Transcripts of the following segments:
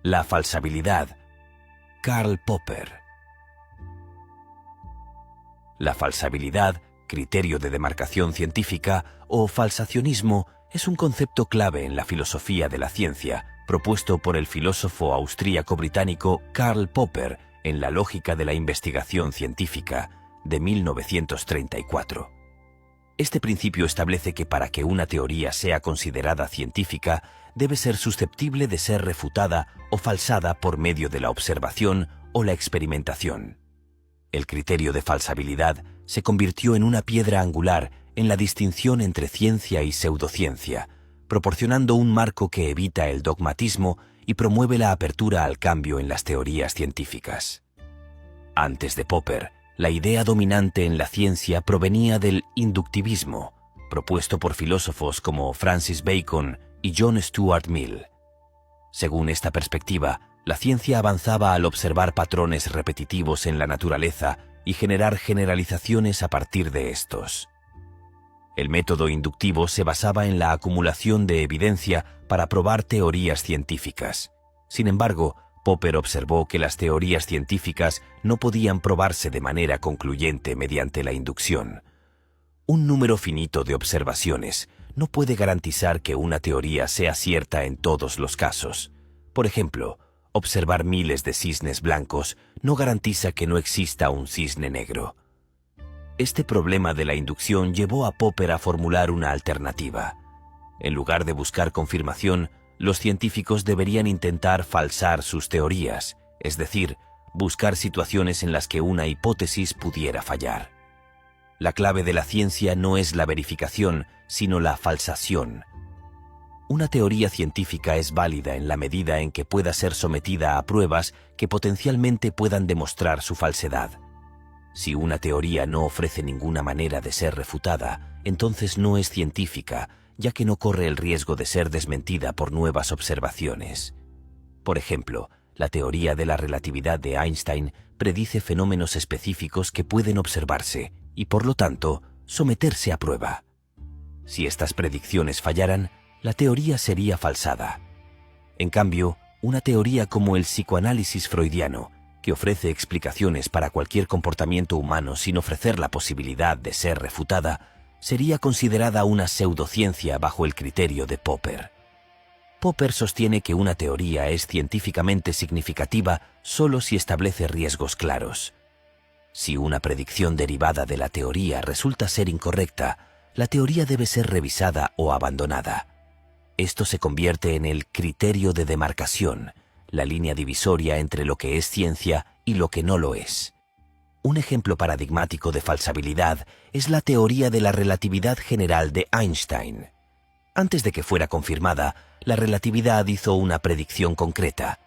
La falsabilidad. Karl Popper. La falsabilidad, criterio de demarcación científica o falsacionismo es un concepto clave en la filosofía de la ciencia, propuesto por el filósofo austríaco-británico Karl Popper en La lógica de la investigación científica, de 1934. Este principio establece que para que una teoría sea considerada científica, debe ser susceptible de ser refutada o falsada por medio de la observación o la experimentación. El criterio de falsabilidad se convirtió en una piedra angular en la distinción entre ciencia y pseudociencia, proporcionando un marco que evita el dogmatismo y promueve la apertura al cambio en las teorías científicas. Antes de Popper, la idea dominante en la ciencia provenía del inductivismo, propuesto por filósofos como Francis Bacon y John Stuart Mill. Según esta perspectiva, la ciencia avanzaba al observar patrones repetitivos en la naturaleza y generar generalizaciones a partir de estos. El método inductivo se basaba en la acumulación de evidencia para probar teorías científicas. Sin embargo, Popper observó que las teorías científicas no podían probarse de manera concluyente mediante la inducción. Un número finito de observaciones no puede garantizar que una teoría sea cierta en todos los casos. Por ejemplo, observar miles de cisnes blancos no garantiza que no exista un cisne negro. Este problema de la inducción llevó a Popper a formular una alternativa. En lugar de buscar confirmación, los científicos deberían intentar falsar sus teorías, es decir, buscar situaciones en las que una hipótesis pudiera fallar. La clave de la ciencia no es la verificación, sino la falsación. Una teoría científica es válida en la medida en que pueda ser sometida a pruebas que potencialmente puedan demostrar su falsedad. Si una teoría no ofrece ninguna manera de ser refutada, entonces no es científica, ya que no corre el riesgo de ser desmentida por nuevas observaciones. Por ejemplo, la teoría de la relatividad de Einstein predice fenómenos específicos que pueden observarse y, por lo tanto, someterse a prueba. Si estas predicciones fallaran, la teoría sería falsada. En cambio, una teoría como el psicoanálisis freudiano, que ofrece explicaciones para cualquier comportamiento humano sin ofrecer la posibilidad de ser refutada, sería considerada una pseudociencia bajo el criterio de Popper. Popper sostiene que una teoría es científicamente significativa solo si establece riesgos claros. Si una predicción derivada de la teoría resulta ser incorrecta, la teoría debe ser revisada o abandonada. Esto se convierte en el criterio de demarcación, la línea divisoria entre lo que es ciencia y lo que no lo es. Un ejemplo paradigmático de falsabilidad es la teoría de la relatividad general de Einstein. Antes de que fuera confirmada, la relatividad hizo una predicción concreta.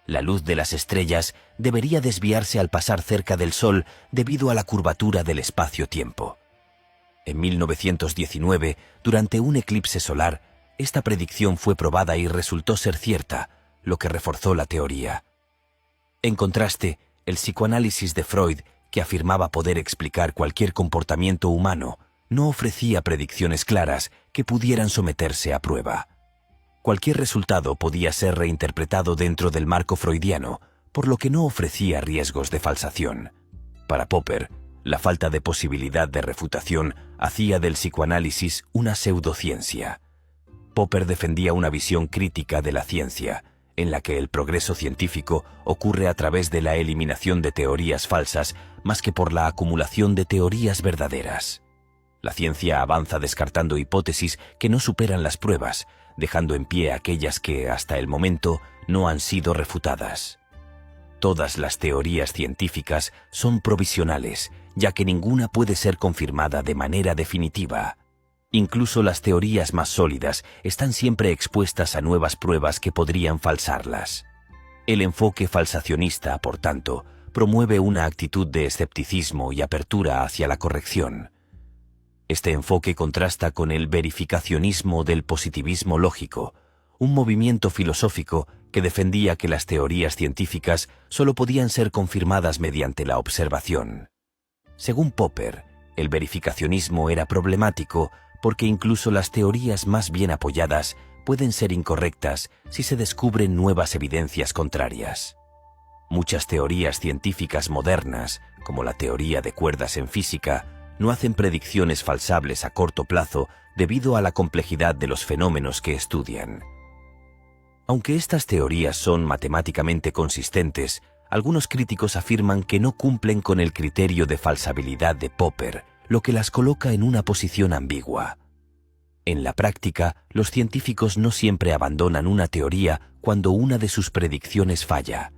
La luz de las estrellas debería desviarse al pasar cerca del Sol debido a la curvatura del espacio-tiempo. En 1919, durante un eclipse solar, esta predicción fue probada y resultó ser cierta, lo que reforzó la teoría. En contraste, el psicoanálisis de Freud, que afirmaba poder explicar cualquier comportamiento humano, no ofrecía predicciones claras que pudieran someterse a prueba. Cualquier resultado podía ser reinterpretado dentro del marco freudiano, por lo que no ofrecía riesgos de falsación. Para Popper, la falta de posibilidad de refutación hacía del psicoanálisis una pseudociencia. Popper defendía una visión crítica de la ciencia, en la que el progreso científico ocurre a través de la eliminación de teorías falsas más que por la acumulación de teorías verdaderas. La ciencia avanza descartando hipótesis que no superan las pruebas, dejando en pie aquellas que, hasta el momento, no han sido refutadas. Todas las teorías científicas son provisionales, ya que ninguna puede ser confirmada de manera definitiva. Incluso las teorías más sólidas están siempre expuestas a nuevas pruebas que podrían falsarlas. El enfoque falsacionista, por tanto, promueve una actitud de escepticismo y apertura hacia la corrección. Este enfoque contrasta con el verificacionismo del positivismo lógico, un movimiento filosófico que defendía que las teorías científicas solo podían ser confirmadas mediante la observación. Según Popper, el verificacionismo era problemático porque incluso las teorías más bien apoyadas pueden ser incorrectas si se descubren nuevas evidencias contrarias. Muchas teorías científicas modernas, como la teoría de cuerdas en física, no hacen predicciones falsables a corto plazo debido a la complejidad de los fenómenos que estudian. Aunque estas teorías son matemáticamente consistentes, algunos críticos afirman que no cumplen con el criterio de falsabilidad de Popper, lo que las coloca en una posición ambigua. En la práctica, los científicos no siempre abandonan una teoría cuando una de sus predicciones falla.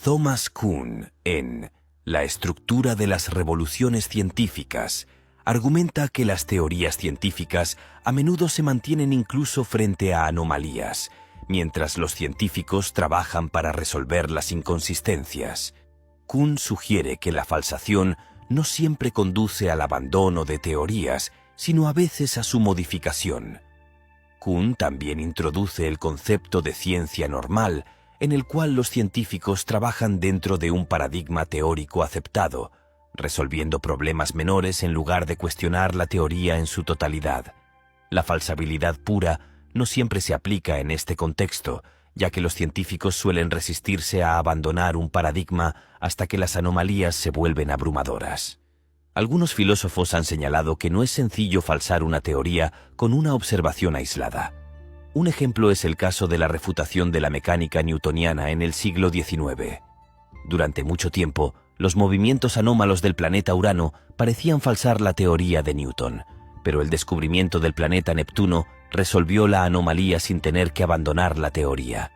Thomas Kuhn, en La estructura de las revoluciones científicas, argumenta que las teorías científicas a menudo se mantienen incluso frente a anomalías, mientras los científicos trabajan para resolver las inconsistencias. Kuhn sugiere que la falsación no siempre conduce al abandono de teorías, sino a veces a su modificación. Kuhn también introduce el concepto de ciencia normal, en el cual los científicos trabajan dentro de un paradigma teórico aceptado, resolviendo problemas menores en lugar de cuestionar la teoría en su totalidad. La falsabilidad pura no siempre se aplica en este contexto, ya que los científicos suelen resistirse a abandonar un paradigma hasta que las anomalías se vuelven abrumadoras. Algunos filósofos han señalado que no es sencillo falsar una teoría con una observación aislada. Un ejemplo es el caso de la refutación de la mecánica newtoniana en el siglo XIX. Durante mucho tiempo, los movimientos anómalos del planeta Urano parecían falsar la teoría de Newton, pero el descubrimiento del planeta Neptuno resolvió la anomalía sin tener que abandonar la teoría.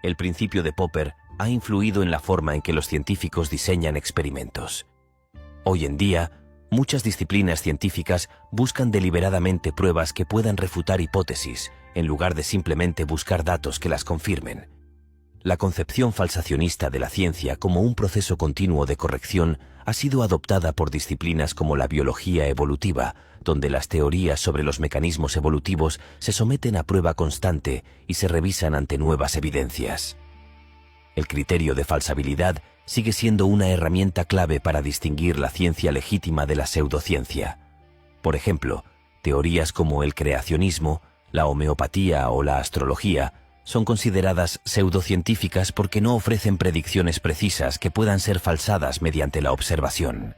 El principio de Popper ha influido en la forma en que los científicos diseñan experimentos. Hoy en día, muchas disciplinas científicas buscan deliberadamente pruebas que puedan refutar hipótesis, en lugar de simplemente buscar datos que las confirmen. La concepción falsacionista de la ciencia como un proceso continuo de corrección ha sido adoptada por disciplinas como la biología evolutiva, donde las teorías sobre los mecanismos evolutivos se someten a prueba constante y se revisan ante nuevas evidencias. El criterio de falsabilidad sigue siendo una herramienta clave para distinguir la ciencia legítima de la pseudociencia. Por ejemplo, teorías como el creacionismo, la homeopatía o la astrología son consideradas pseudocientíficas porque no ofrecen predicciones precisas que puedan ser falsadas mediante la observación.